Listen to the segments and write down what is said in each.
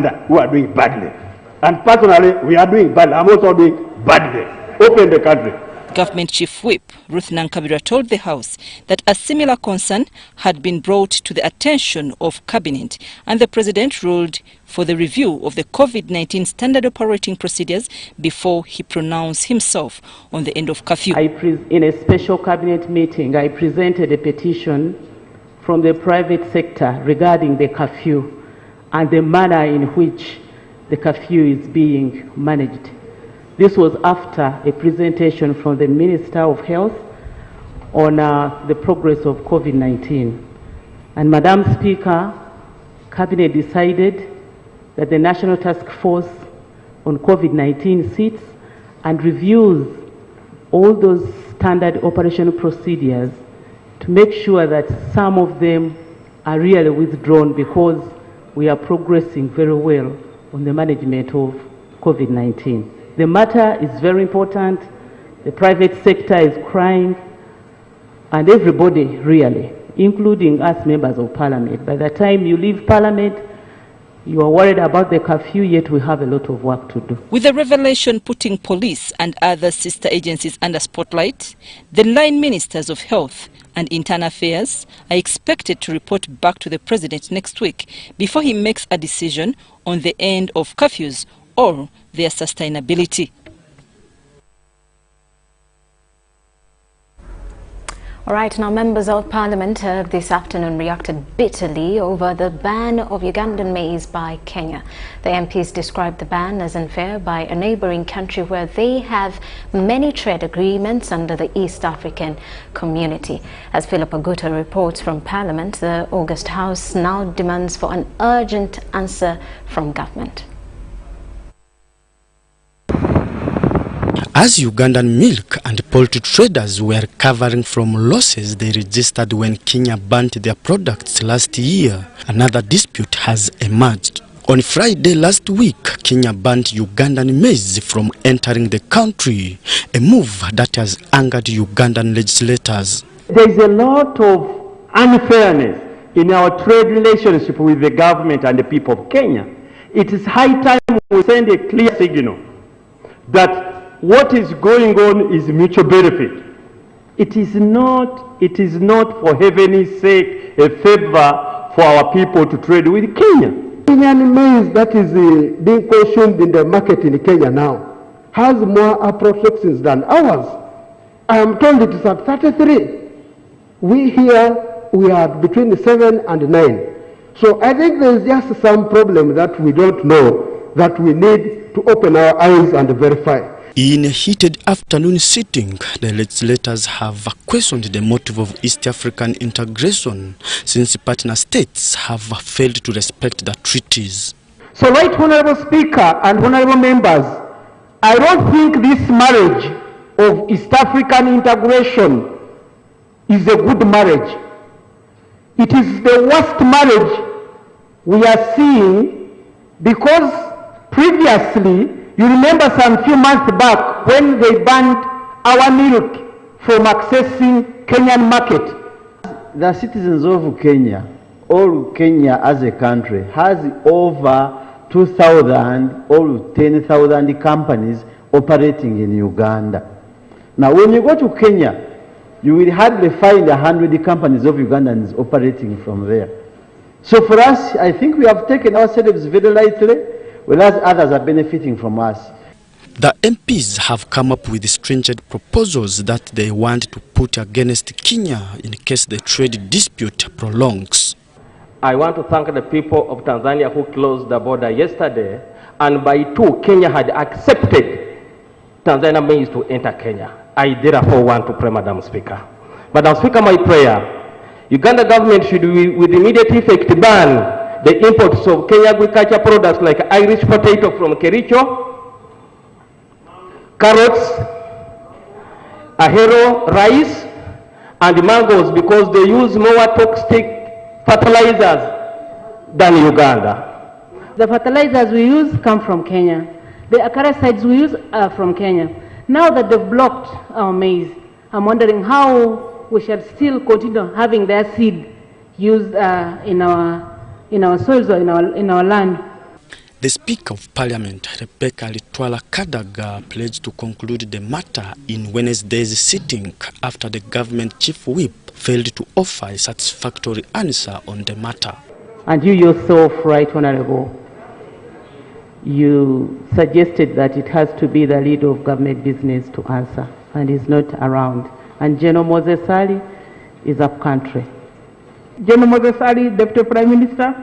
who are doing badly. And personally, we are doing badly. I'm also doing badly. Open the country. Government Chief Whip Ruth Nankabira told the House that a similar concern had been brought to the attention of Cabinet, and the President ruled for the review of the COVID-19 standard operating procedures before he pronounced himself on the end of curfew. In a special Cabinet meeting, I presented a petition from the private sector regarding the curfew and the manner in which the curfew is being managed. This was after a presentation from the Minister of Health on the progress of COVID-19. And Madam Speaker, Cabinet decided that the National Task Force on COVID-19 sits and reviews all those standard operational procedures to make sure that some of them are really withdrawn, because we are progressing very well on the management of COVID-19. The matter is very important. The private sector is crying, and everybody really, including us members of Parliament. By the time you leave Parliament, you are worried about the curfew, yet we have a lot of work to do. With the revelation putting police and other sister agencies under spotlight, the line ministers of Health and Internal Affairs are expected to report back to the President next week before he makes a decision on the end of curfews or their sustainability. All right, now members of Parliament this afternoon reacted bitterly over the ban of Ugandan maize by Kenya. The MPs described the ban as unfair by a neighboring country where they have many trade agreements under the East African Community. As Philip Aguta reports from Parliament, the August House now demands for an urgent answer from government. As Ugandan milk and poultry traders were recovering from losses they registered when Kenya banned their products last year, another dispute has emerged. On Friday last week, Kenya banned Ugandan maize from entering the country, a move that has angered Ugandan legislators. There is a lot of unfairness in our trade relationship with the government and the people of Kenya. It is high time we send a clear signal that what is going on is mutual benefit. It is not for heaven's sake a favor for our people to trade with Kenya. Kenyan maize that is being consumed in the market in Kenya now has more aflatoxins than ours. I am told it is at 33. We are between 7 and 9. So I think there is just some problem that we don't know, that we need to open our eyes and verify. In a heated afternoon sitting, the legislators have questioned the motive of East African integration since partner states have failed to respect the treaties. So, right, Honorable Speaker and Honorable Members, I don't think this marriage of East African integration is a good marriage. It is the worst marriage we are seeing, because previously, you remember some few months back when they banned our milk from accessing Kenyan market. The citizens of Kenya, all Kenya as a country, has over 2,000 or 10,000 companies operating in Uganda. Now when you go to Kenya, you will hardly find 100 companies of Ugandans operating from there. So for us, I think we have taken ourselves very lightly, whereas others are benefiting from us. The MPs have come up with stringent proposals that they want to put against Kenya in case the trade dispute prolongs. I want to thank the people of Tanzania who closed the border yesterday, and by 2, Kenya had accepted Tanzania maize to enter Kenya. I therefore want to pray, Madam Speaker. Madam Speaker, my prayer, Uganda government should, with immediate effect, ban the imports of Kenya agriculture products like Irish potato from Kericho, carrots, ahero, rice, and mangoes, because they use more toxic fertilizers than Uganda. The fertilizers we use come from Kenya. The acaricides we use are from Kenya. Now that they've blocked our maize, I'm wondering how we shall still continue having their seed used in our soils or in our land. The Speaker of Parliament, Rebecca Kadaga, pledged to conclude the matter in Wednesday's sitting after the government chief whip failed to offer a satisfactory answer on the matter. And you yourself, Right Honourable, you suggested that it has to be the leader of government business to answer, and he's not around. And General Moses Ali is up country. General Moses Ali, Deputy Prime Minister,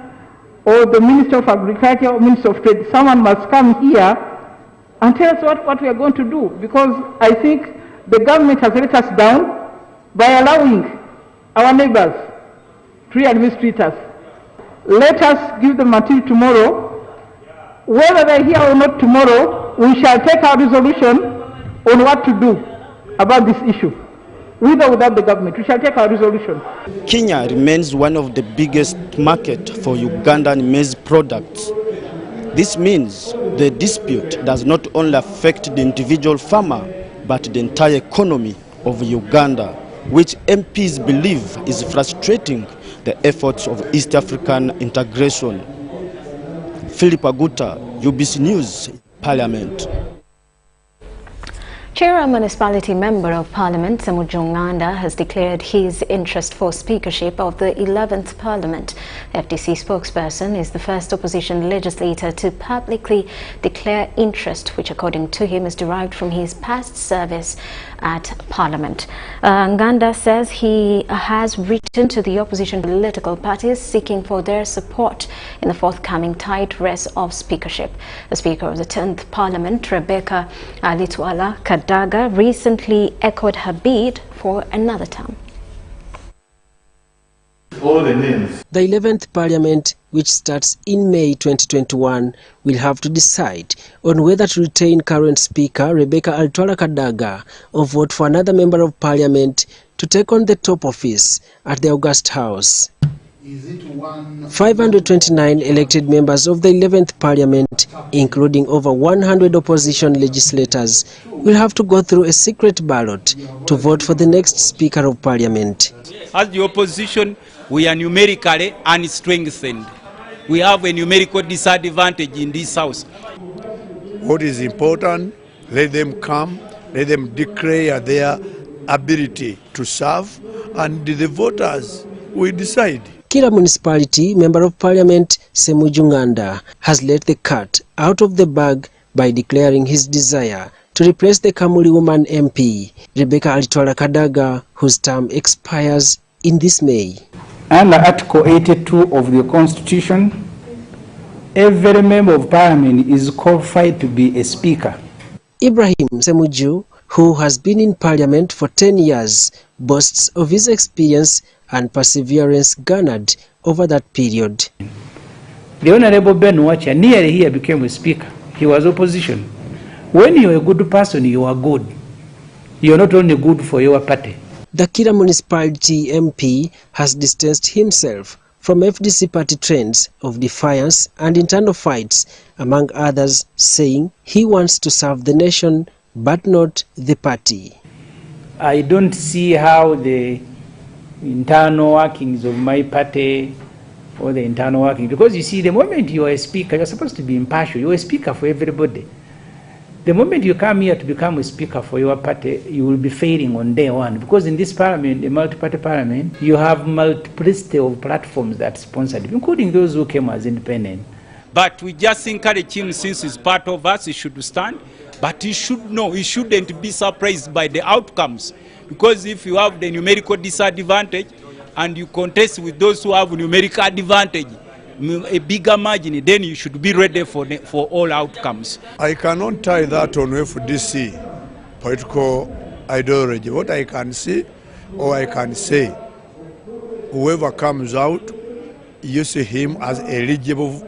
or the Minister of Agriculture or Minister of Trade, someone must come here and tell us what we are going to do, because I think the government has let us down by allowing our neighbors to administrate us. Let us give them until tomorrow. Whether they're here or not tomorrow, we shall take our resolution on what to do about this issue. With or without the government, we shall take our resolution. Kenya remains one of the biggest markets for Ugandan maize products. This means the dispute does not only affect the individual farmer, but the entire economy of Uganda, which MPs believe is frustrating the efforts of East African integration. Philip Aguta, UBC News, Parliament. Chair Municipality Member of Parliament Kenya-Uganda has declared his interest for speakership of the 11th Parliament. The FDC spokesperson is the first opposition legislator to publicly declare interest, which according to him is derived from his past service at Parliament. Uganda says he has written to the opposition political parties seeking for their support in the forthcoming tight race of speakership. The Speaker of the 10th Parliament, Rebecca Kadaga, recently echoed her bid for another term. The 11th Parliament, which starts in May 2021, will have to decide on whether to retain current Speaker Rebecca Kadaga or vote for another Member of Parliament to take on the top office at the August House. 529 elected members of the 11th Parliament, including over 100 opposition legislators, will have to go through a secret ballot to vote for the next Speaker of Parliament. As the opposition, we are numerically unstrengthened. We have a numerical disadvantage in this House. What is important, let them come, let them declare their ability to serve, and the voters will decide. Kila municipality Member of Parliament Kenya-Uganda has let the cat out of the bag by declaring his desire to replace the Kamuli woman MP, Rebecca Kadaga, whose term expires in this May. Under Article 82 of the Constitution, every Member of Parliament is qualified to be a Speaker. Ibrahim Semuju, who has been in Parliament for 10 years, boasts of his experience and perseverance garnered over that period. The Honourable Ben Wacha nearly here became a Speaker. He was opposition. When you're a good person, you are good. You're not only good for your party. The Kira Municipality MP has distanced himself from FDC party trends of defiance and internal fights, among others, saying he wants to serve the nation but not the party. I don't see how the internal workings of my party or the internal working, because you see, the moment you are a speaker, you're supposed to be impartial. You're a speaker for everybody. The moment you come here to become a speaker for your party, you will be failing on day one, because in this parliament, a multi-party parliament, you have multiplicity of platforms that sponsored, including those who came as independent. But we just encourage him, since he's part of us, he should stand. But he should know, he shouldn't be surprised by the outcomes. Because if you have the numerical disadvantage and you contest with those who have numerical advantage, a bigger margin, then you should be ready for all outcomes. I cannot tie that on FDC political ideology. What I can see, or I can say, whoever comes out, you see him as an eligible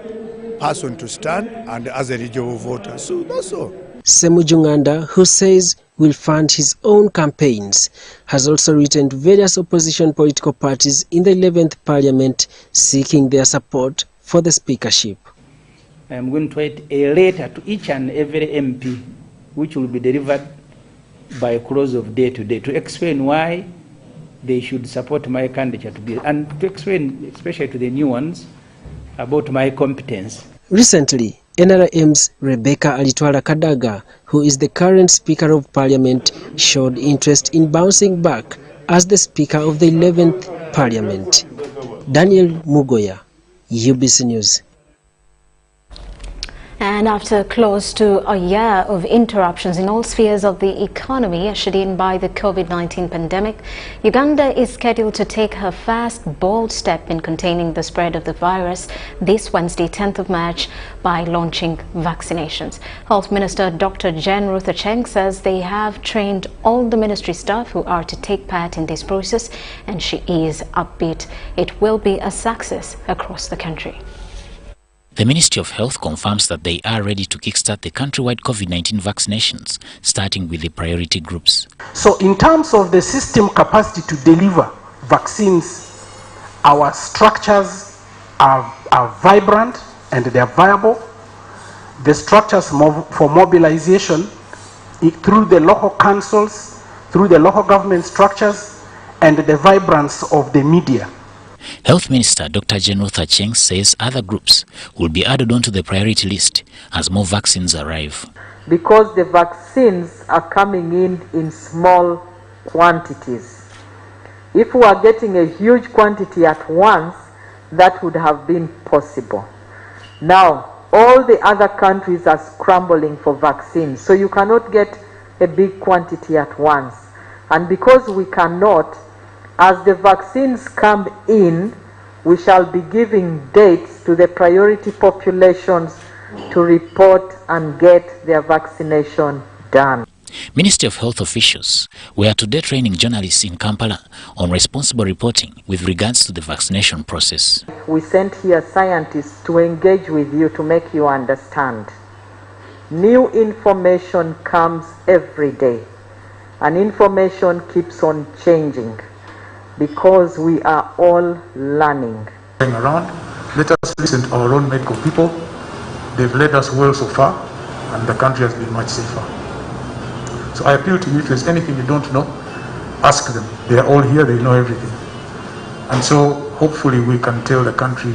person to stand and as an eligible voter. So that's all. Kenya-Uganda, who says will fund his own campaigns, has also written to various opposition political parties in the 11th Parliament seeking their support for the speakership. I am going to write a letter to each and every MP, which will be delivered by close of day today, to explain why they should support my candidature and to explain, especially to the new ones, about my competence. Recently, NRM's Rebecca Alitwala Kadaga, who is the current Speaker of Parliament, showed interest in bouncing back as the Speaker of the 11th Parliament. Daniel Mugoya, UBC News. And after close to a year of interruptions in all spheres of the economy ushered in by the COVID-19 pandemic, Uganda is scheduled to take her first bold step in containing the spread of the virus this Wednesday, 10th of March, by launching vaccinations. Health Minister Dr. Jane Ruth Acheng says they have trained all the ministry staff who are to take part in this process, and she is upbeat it will be a success across the country. The Ministry of Health confirms that they are ready to kickstart the countrywide COVID-19 vaccinations, starting with the priority groups. So in terms of the system capacity to deliver vaccines, our structures are vibrant and they are viable. The structures for mobilization through the local councils, through the local government structures, and the vibrance of the media. Health Minister Dr. Jane Ruth Acheng says other groups will be added onto the priority list as more vaccines arrive. Because the vaccines are coming in small quantities. If we are getting a huge quantity at once, that would have been possible. Now, all the other countries are scrambling for vaccines, so you cannot get a big quantity at once. And because we cannot, as the vaccines come in, we shall be giving dates to the priority populations to report and get their vaccination done. Ministry of Health officials were today training journalists in Kampala on responsible reporting with regards to the vaccination process. We sent here scientists to engage with you to make you understand. New information comes every day, and information keeps on changing, because we are all learning. Around, let us listen to our own medical people. They've led us well so far, and the country has been much safer. So I appeal to you, if there's anything you don't know, ask them. They are all here, they know everything. And so hopefully we can tell the country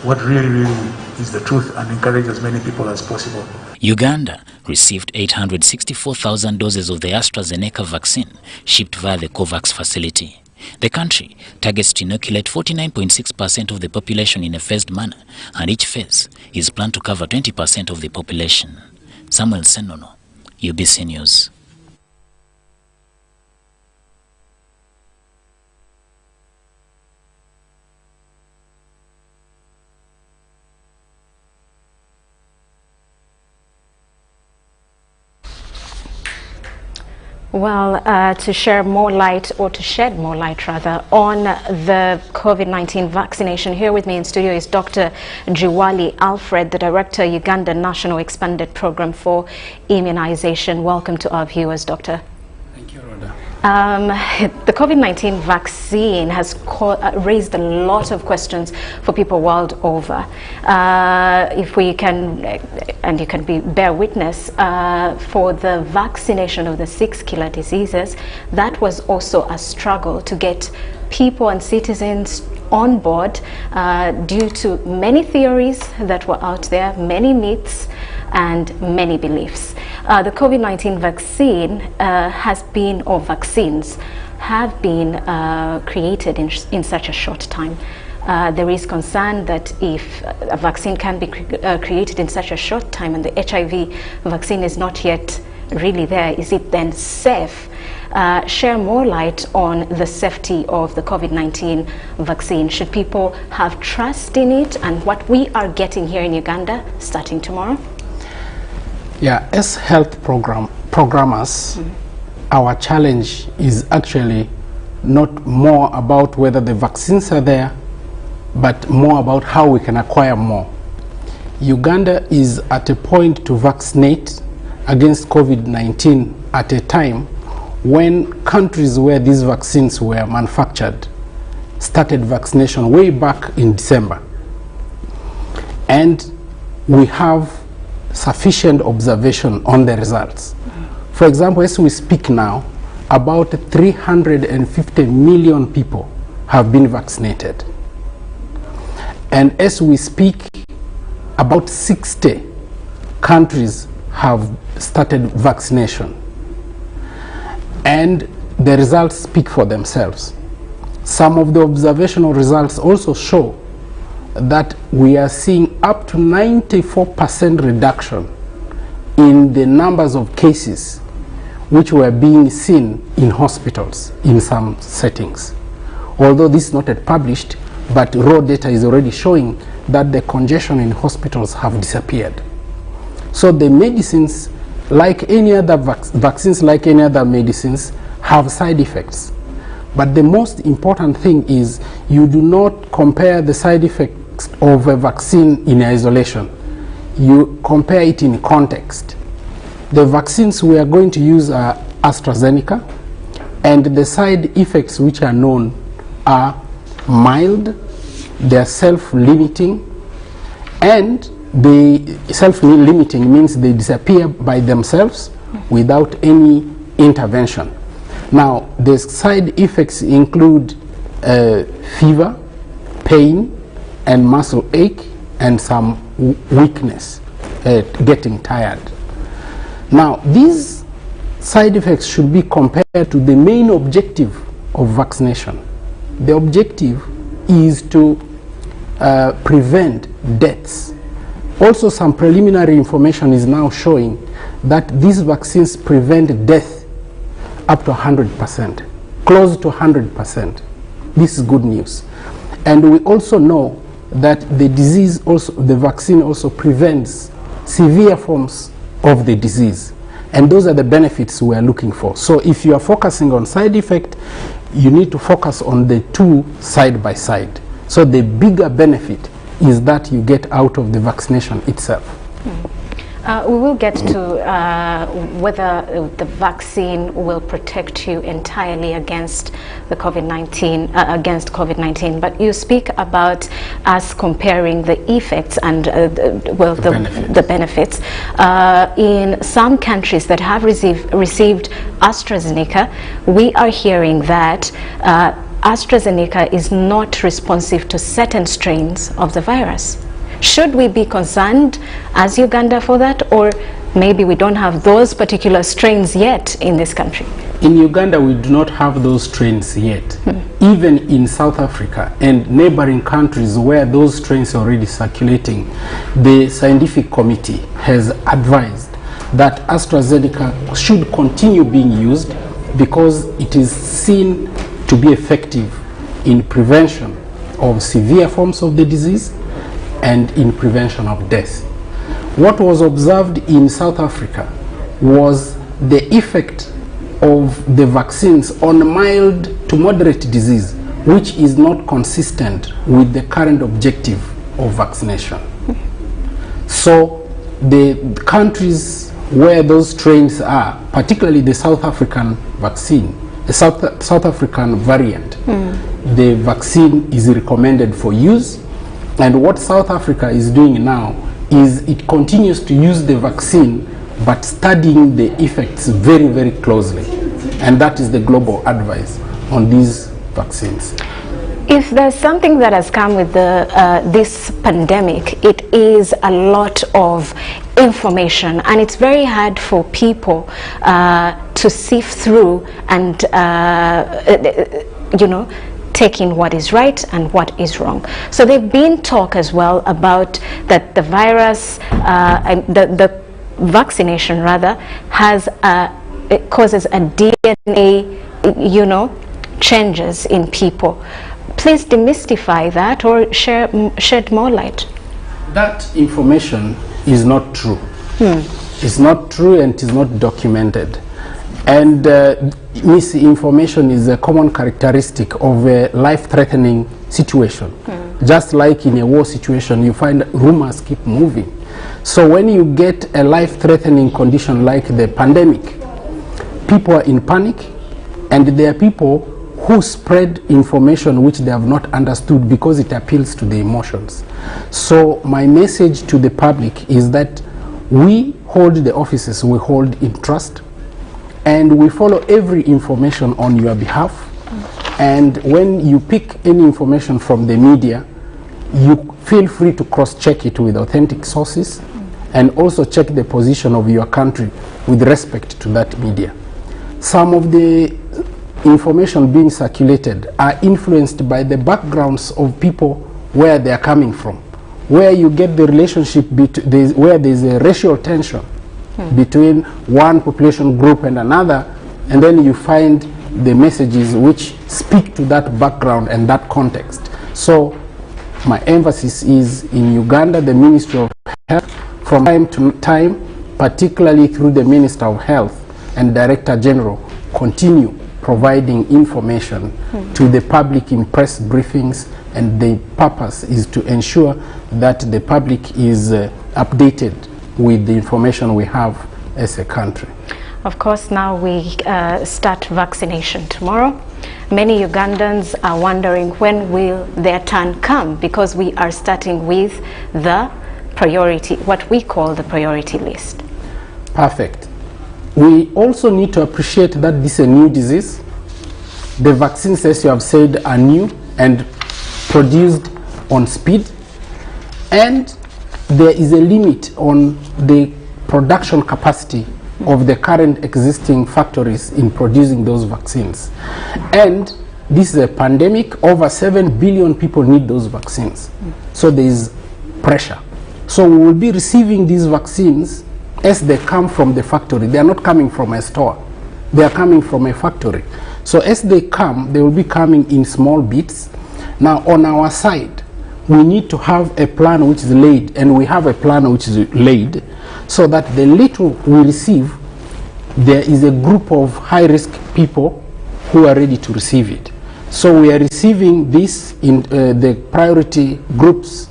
what really is the truth and encourage as many people as possible. Uganda received 864,000 doses of the AstraZeneca vaccine shipped via the COVAX facility. The country targets to inoculate 49.6% of the population in a phased manner, and each phase is planned to cover 20% of the population. Samuel Senono, UBC News. Well, to shed more light on the COVID-19 vaccination, here with me in studio is Dr. Jiwali Alfred, the Director, Uganda National Expanded Program for Immunization. Welcome to our viewers, Doctor. Thank you, Rhoda. The COVID-19 vaccine has raised a lot of questions for people world over. If we can, and you can bear witness, for the vaccination of the 6 killer diseases, that was also a struggle to get people and citizens on board due to many theories that were out there, many myths, and many beliefs. The COVID-19 vaccine vaccines have been created in such a short time. There is concern that if a vaccine can be created in such a short time and the HIV vaccine is not yet really there, is it then safe? Share more light on the safety of the COVID-19 vaccine. Should people have trust in it, and what we are getting here in Uganda starting tomorrow? Yeah, as health programmers, our challenge is actually not more about whether the vaccines are there, but more about how we can acquire more. Uganda is at a point to vaccinate against COVID-19 at a time when countries where these vaccines were manufactured started vaccination way back in December. And we have sufficient observation on the results. For example, as we speak now, about 350 million people have been vaccinated. And as we speak, about 60 countries have started vaccination. And the results speak for themselves. Some of the observational results also show that we are seeing up to 94% reduction in the numbers of cases which were being seen in hospitals in some settings. Although this is not yet published, but raw data is already showing that the congestion in hospitals have disappeared. So the medicines, like any other vaccines, like any other medicines, have side effects. But the most important thing is you do not compare the side effects of a vaccine in isolation. You compare it in context. The vaccines we are going to use are AstraZeneca, and the side effects which are known are mild, they are self-limiting, and the self-limiting means they disappear by themselves without any intervention. Now, the side effects include fever, pain, and muscle ache, and some weakness, getting tired. Now, these side effects should be compared to the main objective of vaccination. The objective is to prevent deaths. Also, some preliminary information is now showing that these vaccines prevent death up to 100%, close to 100%. This is good news. And we also know that the vaccine also prevents severe forms of the disease. And those are the benefits we are looking for. So if you are focusing on side effect, you need to focus on the two side by side. So the bigger benefit is that you get out of the vaccination itself. We will get to whether the vaccine will protect you entirely against the COVID-19, but you speak about us comparing the effects and the benefits. In some countries that have received AstraZeneca, we are hearing that AstraZeneca is not responsive to certain strains of the virus. Should we be concerned as Uganda for that, or maybe we don't have those particular strains yet in this country? In Uganda, we do not have those strains yet. Even in South Africa and neighboring countries where those strains are already circulating, the scientific committee has advised that AstraZeneca should continue being used because it is seen to be effective in prevention of severe forms of the disease and in prevention of death. What was observed in South Africa was the effect of the vaccines on mild to moderate disease, which is not consistent with the current objective of vaccination. So the countries where those strains are, particularly the South African vaccine, the South African variant, the vaccine is recommended for use. And what South Africa is doing now is it continues to use the vaccine but studying the effects very, very closely. And that is the global advice on these vaccines. If there's something that has come with this pandemic, it is a lot of information, and it's very hard for people to sift through and, taking what is right and what is wrong. So there've been talk as well about that the virus, the vaccination rather, it causes a DNA, changes in people. Please demystify that or shed more light. That information is not true. It's not true and it is not documented. And misinformation is a common characteristic of a life-threatening situation. Just like in a war situation, you find rumors keep moving. So when you get a life-threatening condition like the pandemic, people are in panic, and there are people who spread information which they have not understood because it appeals to the emotions. So my message to the public is that we hold the offices we hold in trust, and we follow every information on your behalf. And when you pick any information from the media, you feel free to cross-check it with authentic sources and also check the position of your country with respect to that media. Some of the information being circulated are influenced by the backgrounds of people where they are coming from, where you get the relationship where there's a racial tension between one population group and another, and then you find the messages which speak to that background and that context. So my emphasis is in Uganda, the Ministry of Health, from time to time, particularly through the Minister of Health and Director General, continue providing information to the public in press briefings, and the purpose is to ensure that the public is updated with the information we have as a country. Of course, now we start vaccination tomorrow. Many Ugandans are wondering when will their turn come, because we are starting with the priority, what we call the priority list. Perfect. We also need to appreciate that this is a new disease. The vaccines, as you have said, are new and produced on speed, and there is a limit on the production capacity of the current existing factories in producing those vaccines. And this is a pandemic. Over 7 billion people need those vaccines. So there is pressure. So we will be receiving these vaccines as they come from the factory. They are not coming from a store. They are coming from a factory. So as they come, they will be coming in small bits. Now on our side, we need to have a plan which is laid, and we have a plan which is laid, so that the little we receive, there is a group of high-risk people who are ready to receive it. So we are receiving this in the priority groups,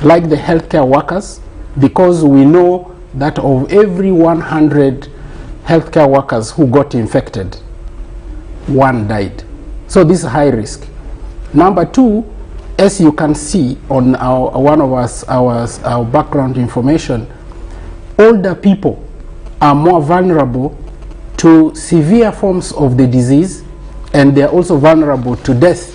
like the healthcare workers, because we know that of every 100 healthcare workers who got infected, 1 died. So this is high risk. Number 2, as you can see on our background information, older people are more vulnerable to severe forms of the disease, and they are also vulnerable to death.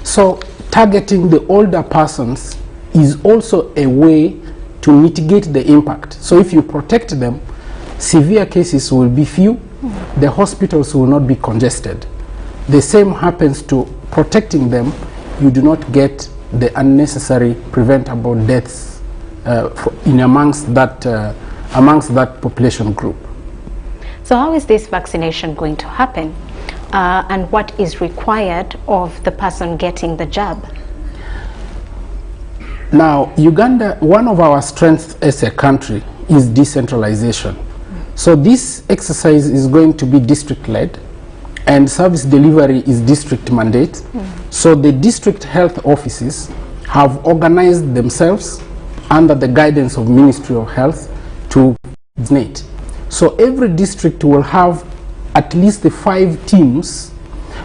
So targeting the older persons is also a way to mitigate the impact. So if you protect them, severe cases will be few, the hospitals will not be congested. The same happens to protecting them. You do not get the unnecessary preventable deaths amongst that population group. So how is this vaccination going to happen, and what is required of the person getting the jab? Now, Uganda, one of our strengths as a country is decentralization. So this exercise is going to be district-led, and service delivery is district mandate. So the district health offices have organized themselves under the guidance of Ministry of Health to vaccinate. So every district will have at least 5 teams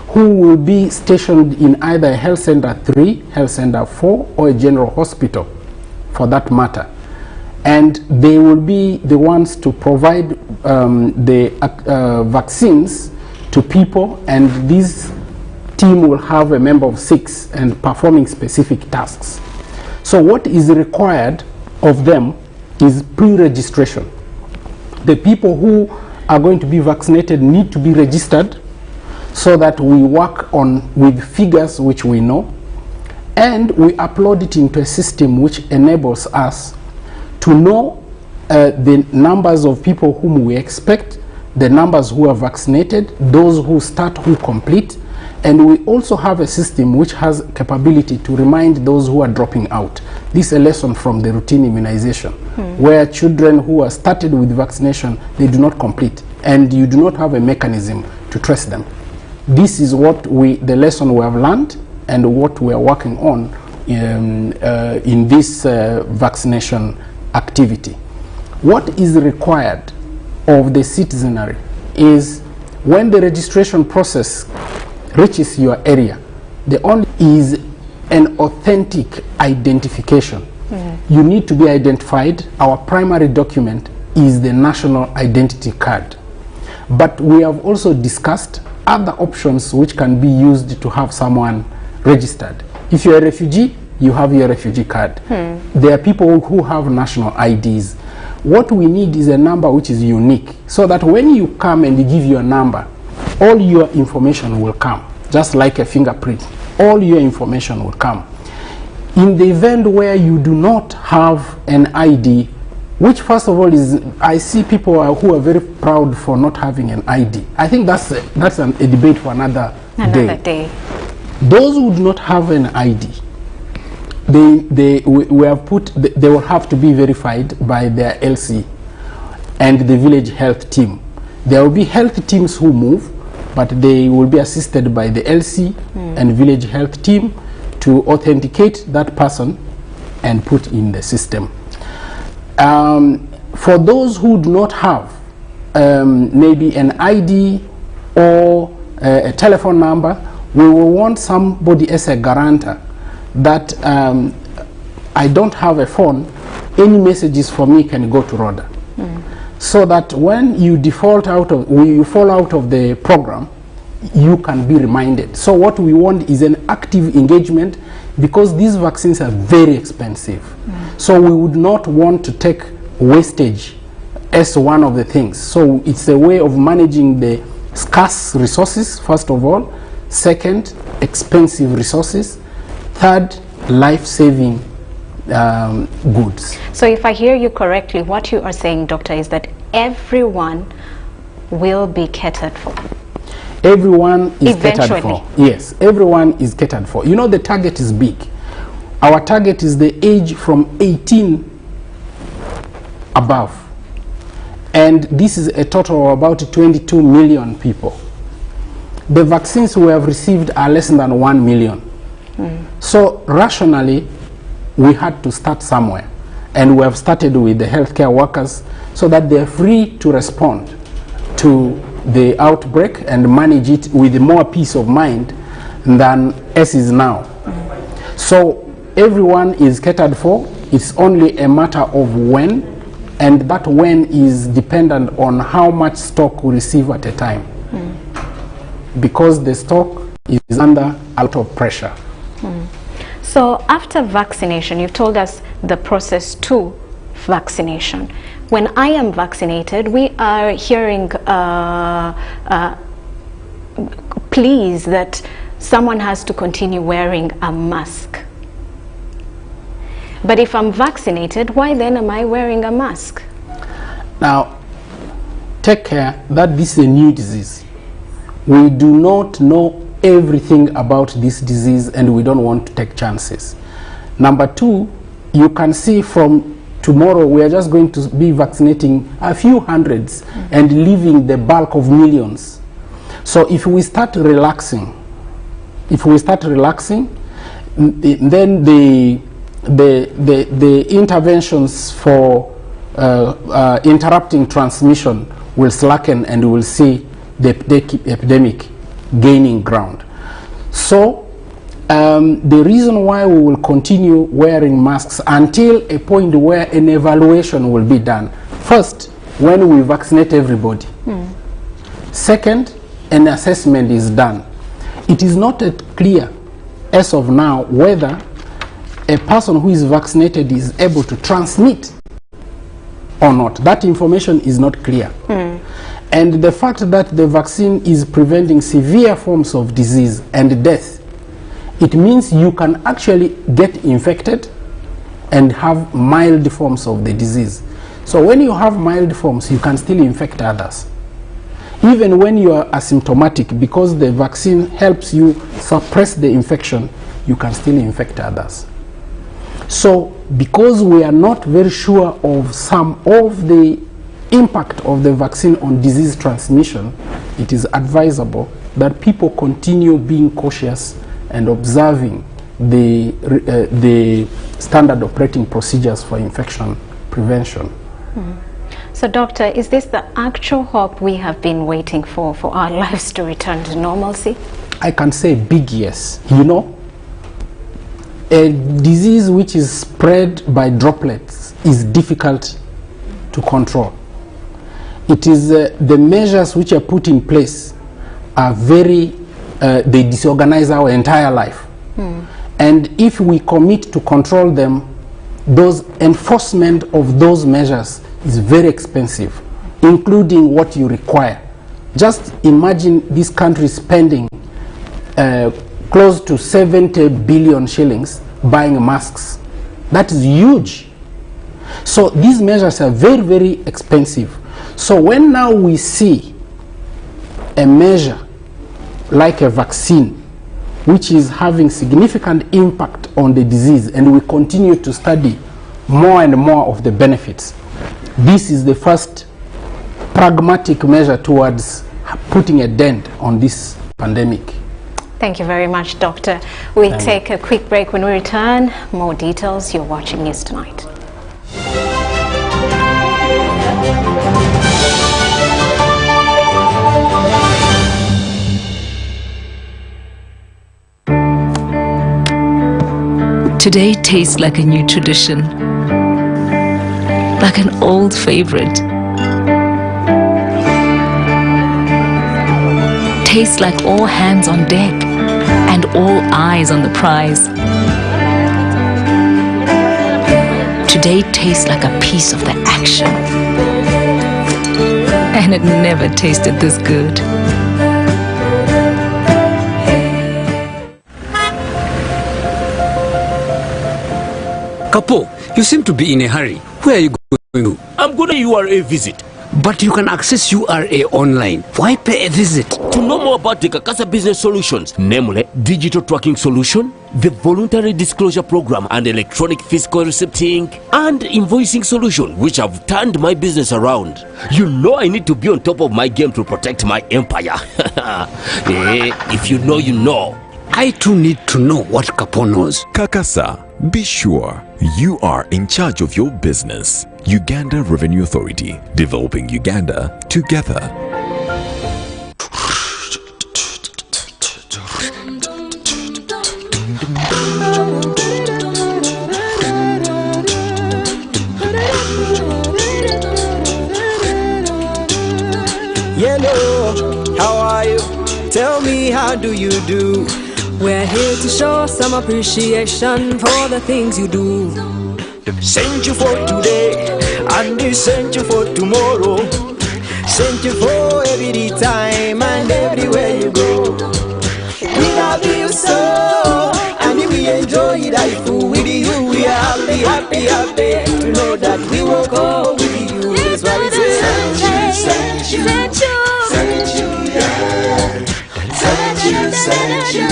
who will be stationed in either Health Center 3, Health Center 4, or a general hospital for that matter. And they will be the ones to provide the vaccines to people, and this team will have a member of 6 and performing specific tasks. So what is required of them is pre-registration. The people who are going to be vaccinated need to be registered, so that we work with figures which we know, and we upload it into a system which enables us to know the numbers of people whom we expect, the numbers who are vaccinated, those who start, who complete, and we also have a system which has capability to remind those who are dropping out. This is a lesson from the routine immunization, where children who are started with vaccination, they do not complete, and you do not have a mechanism to trace them. This is what the lesson we have learned and what we are working on in this vaccination activity. What is required of the citizenry is, when the registration process reaches your area, the only is an authentic identification. You need to be identified. Our primary document is the national identity card. But we have also discussed other options which can be used to have someone registered. If you're a refugee, you have your refugee card. There are people who have national IDs. What we need is a number which is unique, so that when you come and you give your number, all your information will come, just like a fingerprint. All your information will come. In the event where you do not have an ID, which first of all is, I see people who are very proud for not having an ID. I think that's a debate for another day. Those who do not have an ID, they will have to be verified by their LC and the village health team. There will be health teams who move, but they will be assisted by the LC and village health team to authenticate that person and put in the system. For those who do not have maybe an ID or a telephone number, we will want somebody as a guarantor that I don't have a phone, any messages for me can go to Rhoda. So that when you default out of, when you fall out of the program, you can be reminded. So what we want is an active engagement, because these vaccines are very expensive. So we would not want to take wastage as one of the things. So it's a way of managing the scarce resources, first of all. Second, expensive resources. Third, life-saving goods. So if I hear you correctly, what you are saying, Doctor, is that everyone will be catered for. Everyone is catered for. Yes, everyone is catered for. You know, the target is big. Our target is the age from 18 above. And this is a total of about 22 million people. The vaccines we have received are less than 1 million. So rationally, we had to start somewhere. And we have started with the healthcare workers so that they're free to respond to the outbreak and manage it with more peace of mind than as is now. So everyone is catered for. It's only a matter of when, and that when is dependent on how much stock we receive at a time. Because the stock is under a lot of pressure. So after vaccination, you've told us the process to vaccination. When I am vaccinated, we are hearing pleas that someone has to continue wearing a mask. But if I'm vaccinated, why then am I wearing a mask? Now, take care that this is a new disease. We do not know everything about this disease, and we don't want to take chances. Number two, you can see from tomorrow we are just going to be vaccinating a few hundreds and leaving the bulk of millions. So if we start relaxing, then the interventions for interrupting transmission will slacken, and we will see the epidemic gaining ground. So the reason why we will continue wearing masks until a point where an evaluation will be done. First, when we vaccinate everybody. Second, an assessment is done. It is not clear as of now whether a person who is vaccinated is able to transmit or not. That information is not clear. And the fact that the vaccine is preventing severe forms of disease and death, it means you can actually get infected and have mild forms of the disease. So when you have mild forms, you can still infect others. Even when you are asymptomatic, because the vaccine helps you suppress the infection, you can still infect others. So because we are not very sure of some of the impact of the vaccine on disease transmission, it is advisable that people continue being cautious and observing the standard operating procedures for infection prevention. So doctor, is this the actual hope we have been waiting for our lives to return to normalcy? I can say big yes. You know, a disease which is spread by droplets is difficult to control. It is the measures which are put in place are very, they disorganize our entire life. And if we commit to control them, those enforcement of those measures is very expensive, including what you require. Just imagine this country spending close to 70 billion shillings buying masks. That is huge. So these measures are very, very expensive. So when now we see a measure like a vaccine, which is having significant impact on the disease, and we continue to study more and more of the benefits, this is the first pragmatic measure towards putting a dent on this pandemic. Thank you very much, Doctor. We'll take a quick break. When we return, more details. You're watching News Tonight. Today tastes like a new tradition, like an old favorite. Tastes like all hands on deck and all eyes on the prize. Today tastes like a piece of the action, and it never tasted this good. Kapo, you seem to be in a hurry. Where are you going to? I'm going to URA visit. But you can access URA online. Why pay a visit? To know more about the Kakasa business solutions, namely digital tracking solution, the voluntary disclosure program and electronic fiscal receipting and invoicing solution, which have turned my business around. You know I need to be on top of my game to protect my empire. If you know, you know. I too need to know what Kapo knows. Kakasa, be sure you are in charge of your business. Uganda Revenue Authority, developing Uganda together. Yellow, how are you? Tell me, how do you do? We're here to show some appreciation for the things you do. Sent you for today, and they sent you for tomorrow. Sent you for every time and everywhere you go. We love you so, and we enjoy life with you. We are happy, happy, happy to know that we will go with you. That's why we say, sent you, sent you, sent you, yeah. Sent you, sent you.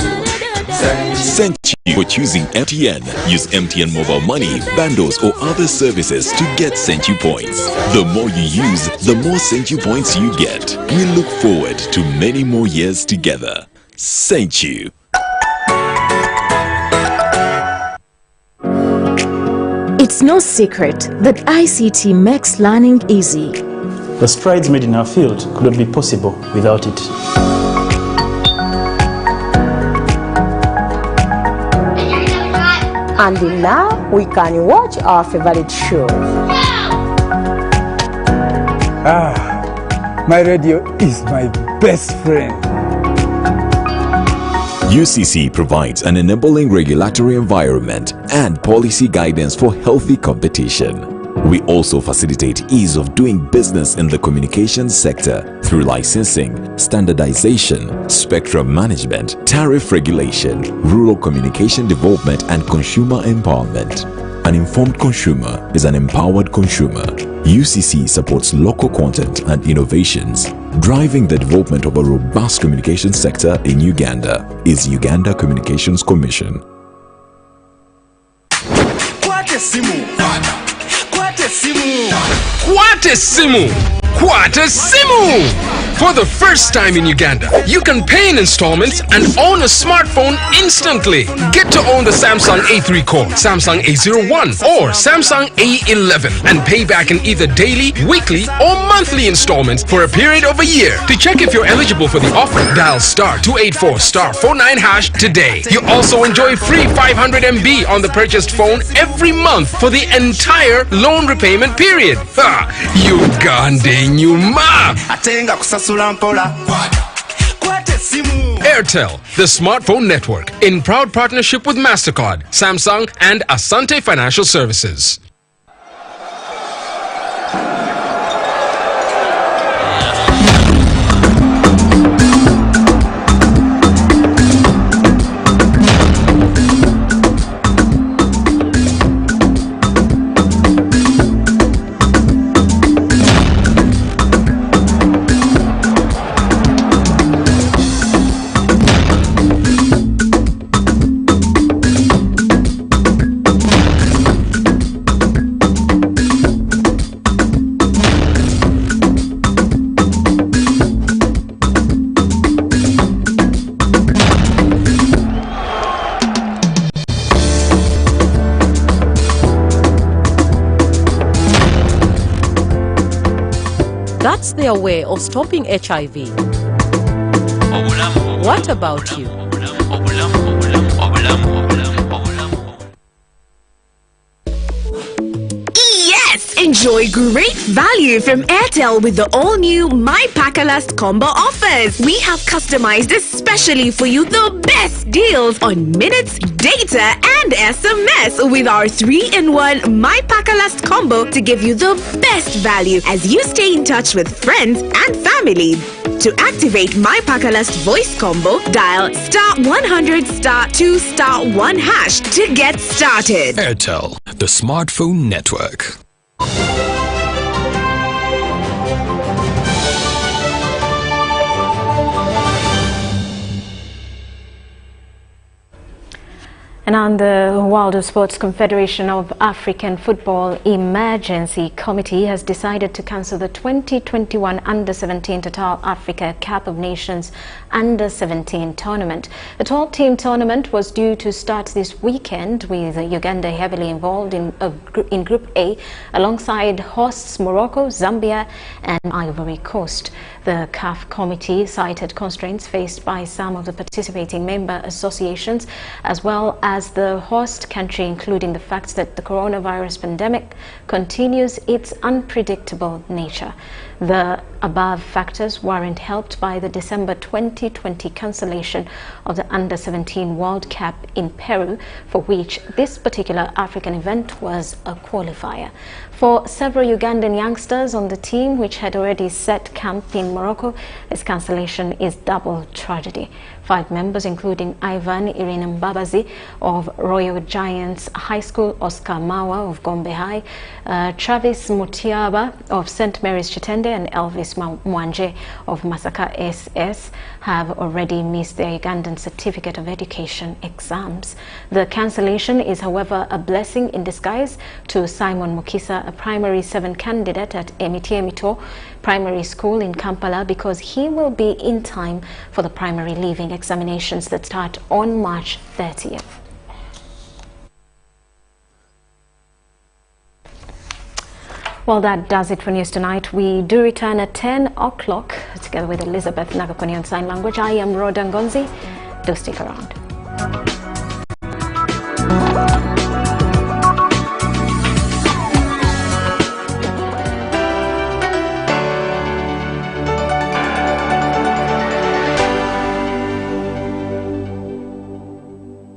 Thank you for choosing MTN. Use MTN mobile money, bundles or other services to get Thank You points. The more you use, the more Thank You points you get. We look forward to many more years together. Thank you. It's no secret that ICT makes learning easy. The strides made in our field could not be possible without it. And now we can watch our favorite shows. My radio is my best friend. UCC provides an enabling regulatory environment and policy guidance for healthy competition. We also facilitate ease of doing business in the communications sector through licensing, standardization, spectrum management, tariff regulation, rural communication development, and consumer empowerment. An informed consumer is an empowered consumer. UCC supports local content and innovations. Driving the development of a robust communication sector in Uganda is Uganda Communications Commission. Kwatesimu! For the first time in Uganda, you can pay in installments and own a smartphone instantly. Get to own the Samsung A3 Core, Samsung A01 or Samsung A11 and pay back in either daily, weekly or monthly installments for a period of a year. To check if you're eligible for the offer, dial *284*49# today. You also enjoy free 500 MB on the purchased phone every month for the entire loan repayment period. Uganda nyuma! Atenga kusasula mpola. Kwate Airtel, the smartphone network, in proud partnership with MasterCard, Samsung, and Asante Financial Services. That's their way of stopping HIV. What about you? Yes! Enjoy great value from Airtel with the all-new My Pakalast combo offers. We have customized especially for you the best deals on minutes, data, and SMS with our 3-in-1 My Pakalast combo to give you the best value as you stay in touch with friends and family. To activate My Pakalast voice combo, dial *100 *2 *1# to get started. Airtel, the smartphone network. And on the World of Sports, Confederation of African Football Emergency Committee has decided to cancel the 2021 Under-17 Total Africa Cup of Nations Under-17 tournament. The 12-team tournament was due to start this weekend, with Uganda heavily involved in Group A, alongside hosts Morocco, Zambia and Ivory Coast. The CAF committee cited constraints faced by some of the participating member associations, as well as the host country, including the fact that the coronavirus pandemic continues its unpredictable nature. The above factors weren't helped by the December 2020 cancellation of the Under-17 World Cup in Peru, for which this particular African event was a qualifier. For several Ugandan youngsters on the team, which had already set camp in Morocco, this cancellation is double tragedy. 5 members, including Ivan Irina Mbabazi of Royal Giants High School, Oscar Mawa of Gombe High, Travis Mutiaba of St. Mary's Chitende, and Elvis Mwanje of Masaka SS, have already missed their Ugandan Certificate of Education exams. The cancellation is, however, a blessing in disguise to Simon Mukisa, a primary 7 candidate at Emitiemito Primary School in Kampala, because he will be in time for the primary leaving examinations that start on March 30th. Well, that does it for News Tonight. We do return at 10 o'clock together with Elizabeth Nagakoni on Sign Language. I am Rhoda Ngonzi. Do stick around.